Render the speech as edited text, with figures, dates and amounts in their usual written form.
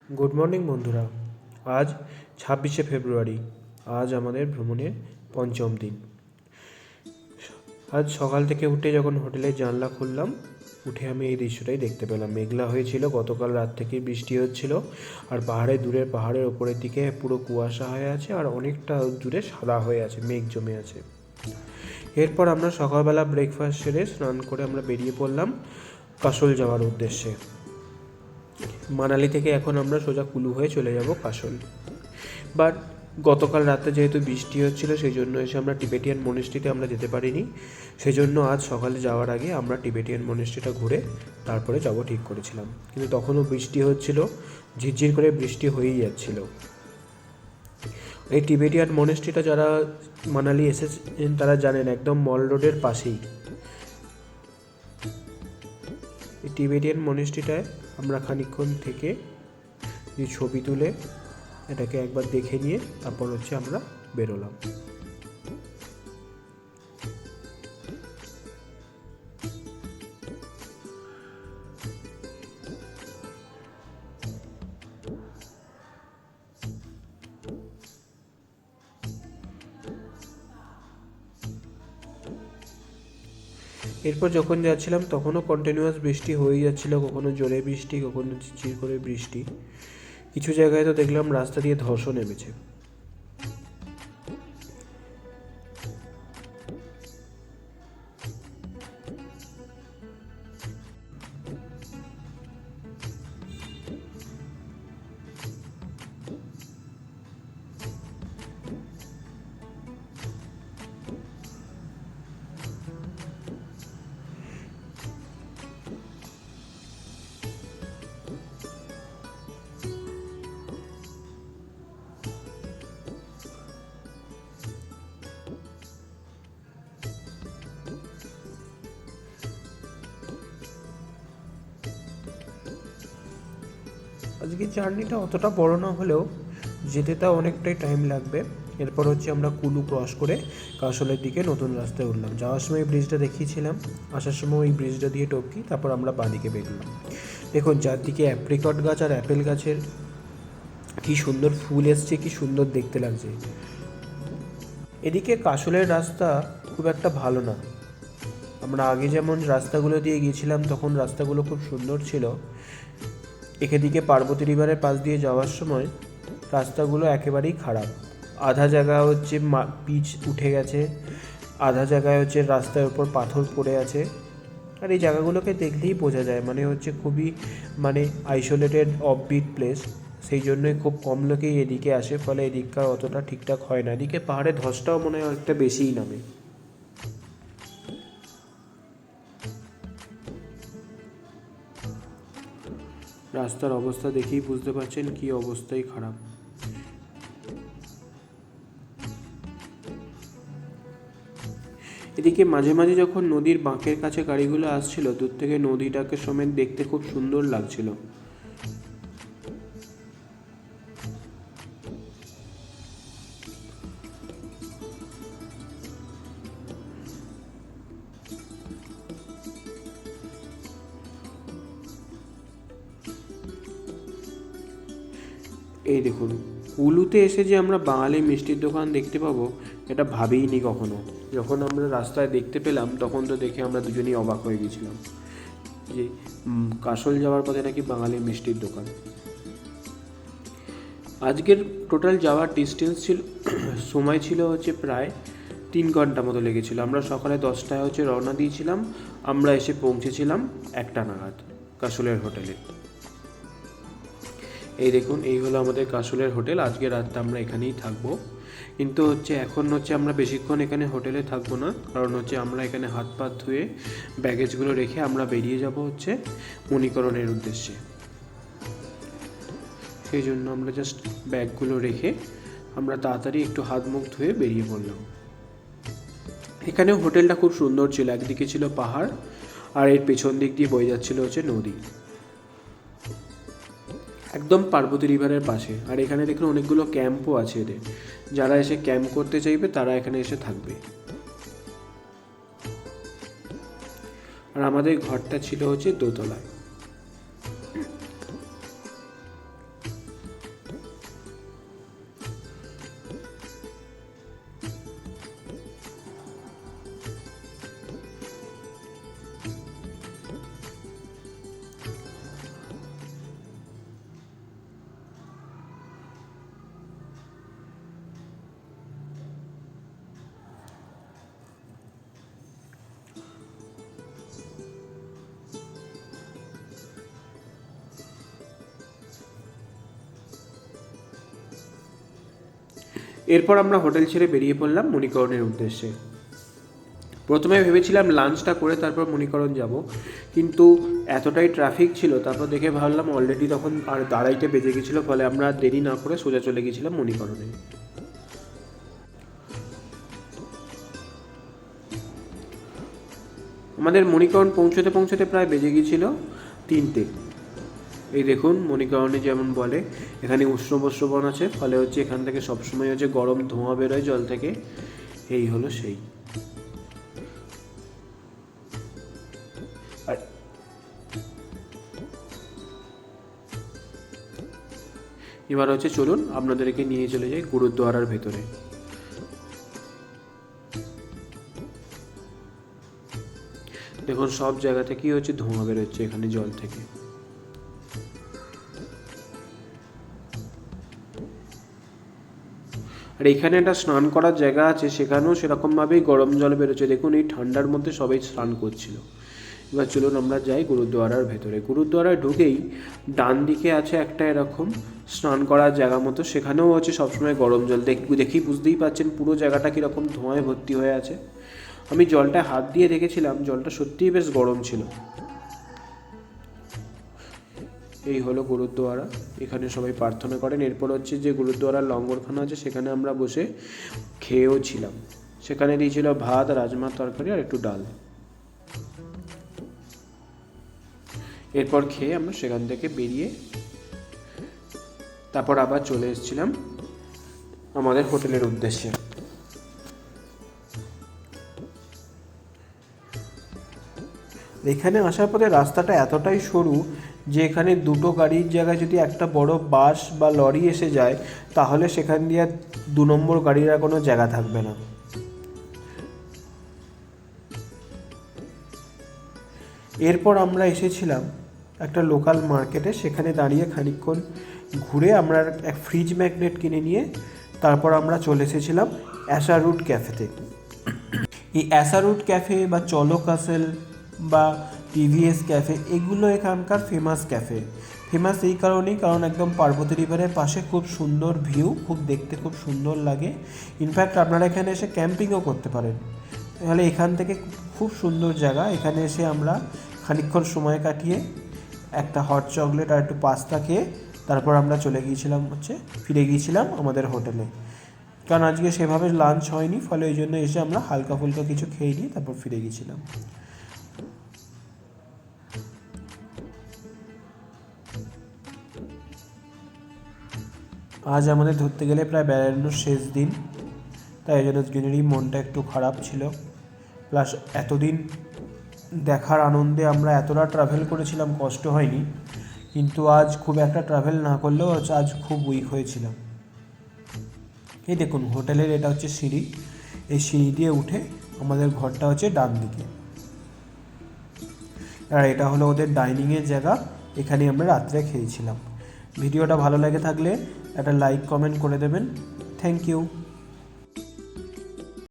Good morning বন্ধুরা। আজ 26শে ফেব্রুয়ারি। আজ আমাদের ভ্রমণের পঞ্চম দিন। আজ সকাল থেকে উঠে যখন হোটেলের জানলা খুললাম, উঠে আমি এই দৃশ্যটাই দেখতে পেলাম। মেঘলা হয়েছিল, গতকাল রাত থেকে বৃষ্টি হচ্ছিল, আর দূরের পাহাড়ের ওপরের দিকে পুরো কুয়াশা হয়ে আছে, আর অনেকটা দূরে সাদা হয়ে আছে, মেঘ জমে আছে। এরপর আমরা সকালবেলা ব্রেকফাস্ট সেরে স্নান করে আমরা বেরিয়ে পড়লাম কাসল যাওয়ার উদ্দেশ্যে। মানালি থেকে এখন আমরা সোজা কুলু হয়ে চলে যাব কাসল। বাট গতকাল রাতে যেহেতু বৃষ্টি হচ্ছিল, সেই জন্য এসে আমরা টিবেটিয়ান মনেস্ট্রিতে আমরা যেতে পারিনি। সেই জন্য আজ সকালে যাওয়ার আগে আমরা টিবেটিয়ান মনেস্ট্রিটা ঘুরে তারপরে যাব ঠিক করেছিলাম। কিন্তু তখনও বৃষ্টি হচ্ছিল, ঝিরঝির করে বৃষ্টি হয়েই যাচ্ছিল। এই টিবেটিয়ান মনেস্ট্রিটা যারা মানালি এসেছেন তারা জানেন, একদম মল রোডের পাশেই। এই টিবেটিয়ান মনেস্ট্রিটায় আমরা খানিকক্ষণ থেকে ছবি তুলে এটাকে একবার দেখে নিয়ে তারপর আমরা বেরোলাম। এরপর যখন যাচ্ছিলাম তখনও কন্টিনিউয়াস বৃষ্টি হয়েই যাচ্ছিল, কখনো জোরে বৃষ্টি, কখনো ঝিরঝির করে বৃষ্টি। কিছু জায়গায় তো দেখলাম রাস্তা দিয়ে ধসও নেমেছে। আজকে জার্নিটা অতটা বড় না হলেও যেতে তা অনেকটাই টাইম লাগবে। এরপর আমরা কুলু ক্রস করে কাসলের দিকে নতুন রাস্তায় উঠলাম। যাওয়ার সময় এই ব্রিজটা দেখিয়েছিলাম, আসার সময় ওই ব্রিজটা দিয়ে টপকি তারপর আমরা বাঁদিকে বেরোলাম। দেখুন চারদিকে অ্যাপ্রিকট গাছ আর অ্যাপেল গাছের কি সুন্দর ফুল এসছে, কি সুন্দর দেখতে লাগছে। এদিকে কাসলের রাস্তা খুব একটা ভালো না। আমরা আগে যেমন রাস্তাগুলো দিয়ে গিয়েছিলাম তখন রাস্তাগুলো খুব সুন্দর ছিল। এদিকে পার্বতী রিভারের পাশ দিয়ে যাওয়ার সময় রাস্তাগুলো একেবারেই খারাপ। আধা জায়গা পিচ উঠে গেছে, আধা জায়গায় রাস্তার উপর পাথর পড়ে আছে। আর এই জায়গাগুলোকে দেখলেই বোঝা যায় খুবই আইসোলেটেড অফবিট প্লেস। সেই জন্যই খুব কম লোকেই এদিকে আসে, ফলে এদিককার অতটা ঠিকঠাক হয় না। এদিকে পাহাড়ে ধসটাও মনে হয় একটা বেশিই নামে। রাস্তার অবস্থা দেখেই বুঝতে পারছেন কি অবস্থাই খারাপ। এদিকে মাঝে মাঝে যখন নদীর বাঁকের কাছে গাড়িগুলো আসছিল, দূর থেকে নদীটাকে সমেত দেখতে খুব সুন্দর লাগছিল। এই দেখুন, কুলুতে এসে যে আমরা বাঙালি মিষ্টির দোকান দেখতে পাবো এটা ভাবিনি কখনো। যখন আমরা রাস্তায় দেখতে পেলাম তখন তো দেখে আমরা দুজনেই অবাক হয়ে গেছিলাম যে কাসল যাওয়ার পথে নাকি বাঙালি মিষ্টির দোকান। আজকের টোটাল যাওয়ার ডিস্টেন্স ছিল, সময় ছিল প্রায় 3 ঘন্টা মতো লেগেছিল। আমরা সকালে 10টায় রওনা দিয়েছিলাম, আমরা এসে পৌঁছেছিলাম 1টা নাগাদ কাসলের হোটেলে। এই দেখুন, এই হলো আমাদের কাসলের হোটেল। আজকে রাতটা আমরা এখানেই থাকবো। কিন্তু এখন আমরা বেশিক্ষণ এখানে হোটেলে থাকবো না, কারণ আমরা এখানে হাত পা ধুয়ে ব্যাগেজগুলো রেখে আমরা বেরিয়ে যাব মণিকরণের উদ্দেশ্যে। সেই জন্য আমরা জাস্ট ব্যাগগুলো রেখে আমরা তাড়াতাড়ি একটু হাত মুখ ধুয়ে বেরিয়ে পড়লাম। এখানে হোটেলটা খুব সুন্দর ছিল, একদিকে ছিল পাহাড় আর এর পেছন দিক দিয়ে বয়ে যাচ্ছিল নদী, একদম পার্বতী রিভারের পাশে। আর এখানে দেখুন অনেকগুলো ক্যাম্পও আছে এদের, যারা এসে ক্যাম্প করতে চাইবে তারা এখানে এসে থাকবে। আর আমাদের ঘরটা ছিল দোতলায়। এরপর আমরা হোটেল ছেড়ে বেরিয়ে পড়লাম মণিকরণের উদ্দেশ্যে। প্রথমে ভেবেছিলাম লাঞ্চটা করে তারপর মণিকরণ যাব, কিন্তু এতটাই ট্রাফিক ছিল, তারপর দেখে ভাবলাম অলরেডি তখন আর 2:30 বেজে গেছিলো, ফলে আমরা দেরি না করে সোজা চলে গেছিলাম মণিকরণে। আমাদের মণিকরণ পৌঁছতে পৌঁছতে প্রায় বেজে গিয়েছিল 3টে। এই দেখুন মণিকরণে যেমন বলে এখানে উষ্ণ বস্ত্রবন আছে, ফলে হচ্ছে এখান থেকে সবসময় হচ্ছে গরম ধোঁয়া বেরোয় জল থেকে। এই হলো সেই। আর এবার হচ্ছে চলুন আপনাদেরকে নিয়ে চলে যাই গুরুদ্বারার ভেতরে। দেখুন সব জায়গা থেকেই হচ্ছে ধোঁয়া বেরোচ্ছে এখানে জল থেকে। আর এখানে একটা স্নান করার জায়গা আছে, সেখানেও সেরকমভাবেই গরম জল বেরোচ্ছে। দেখুন এই ঠান্ডার মধ্যে সবাই স্নান করছিল। এবার চলুন আমরা যাই গুরুদ্বারার ভেতরে। গুরুদ্বারায় ঢুকেই ডান দিকে আছে একটা এরকম স্নান করার জায়গা মতো, সেখানেও হচ্ছে সবসময় গরম জল। দেখি বুঝতেই পাচ্ছেন পুরো জায়গাটা কীরকম ধোঁয়ায় ভর্তি হয়ে আছে। আমি জলটা হাত দিয়ে দেখেছিলাম, জলটা সত্যিই বেশ গরম ছিল। এই হলো গুরুদ্বারা, এখানে সবাই প্রার্থনা করেন। এরপর হচ্ছে যে গুরুদ্বারার লঙ্গরখানা আছে, সেখানে আমরা বসে খেয়েও ছিলাম। সেখানে দিয়েছিল ভাত, রাজমার তরকারি আর একটু ডাল। এরপর খেয়ে আমরা সেখান থেকে বেরিয়ে তারপর আবার চলে এসেছিলাম আমাদের হোটেলের উদ্দেশ্যে। এখানে আসার পরে রাস্তাটা এতটাই সরু যে এখানে দুটো গাড়ির জায়গায় যদি একটা বড় বাস বা লরি এসে যায়, তাহলে সেখান দিয়ে 2 নম্বর গাড়ির আর কোনো জায়গা থাকবে না। এরপর আমরা এসেছিলাম একটা লোকাল মার্কেটে, সেখানে দাঁড়িয়ে খানিকক্ষণ ঘুরে আমরা এক ফ্রিজ ম্যাগনেট কিনে নিয়ে তারপর আমরা চলে এসেছিলাম অ্যাশারুট ক্যাফেতে। এই অ্যাশারুট ক্যাফে বা চলো কাসেল বা টিভিএস ক্যাফে, এগুলো এখানকার ফেমাস ক্যাফে। ফেমাস এই কারণেই, কারণ একদম পার্বতী রিভারের পাশে খুব সুন্দর ভিউ, খুব দেখতে খুব সুন্দর লাগে। ইনফ্যাক্ট আপনারা এখানে এসে ক্যাম্পিংও করতে পারেন। তাহলে এখান থেকে খুব সুন্দর জায়গা। এখানে এসে আমরা খানিকক্ষণ সময় কাটিয়ে একটা হট চকলেট আর একটু পাস্তা খেয়ে তারপর আমরা ফিরে গিয়েছিলাম আমাদের হোটেলে। কারণ আজকে সেভাবে লাঞ্চ হয়নি, ফলে ওই জন্য এসে আমরা হালকা ফুলকা কিছু খেয়ে নিয়ে তারপর ফিরে গিয়েছিলাম। আজ আমাদের ধরতে গেলে প্রায় বেড়ানোর শেষ দিন, তাই এই জন্যই মনটা একটু খারাপ ছিল। প্লাস এতদিন দেখার আনন্দে আমরা এতটা ট্রাভেল করেছিলাম, কষ্ট হয়নি, কিন্তু আজ খুব একটা ট্রাভেল না করলেও আজ খুব উইক হয়েছিলাম। এই দেখুন হোটেলের এটা হচ্ছে সিঁড়ি, এই সিঁড়ি দিয়ে উঠে আমাদের ঘরটা হচ্ছে ডান দিকে, আর এটা হলো ওদের ডাইনিংয়ের জায়গা, এখানে আমরা রাত্রে খেয়েছিলাম। ভিডিওটা ভালো লেগে থাকলে একটা লাইক কমেন্ট করে দেবেন। Thank you.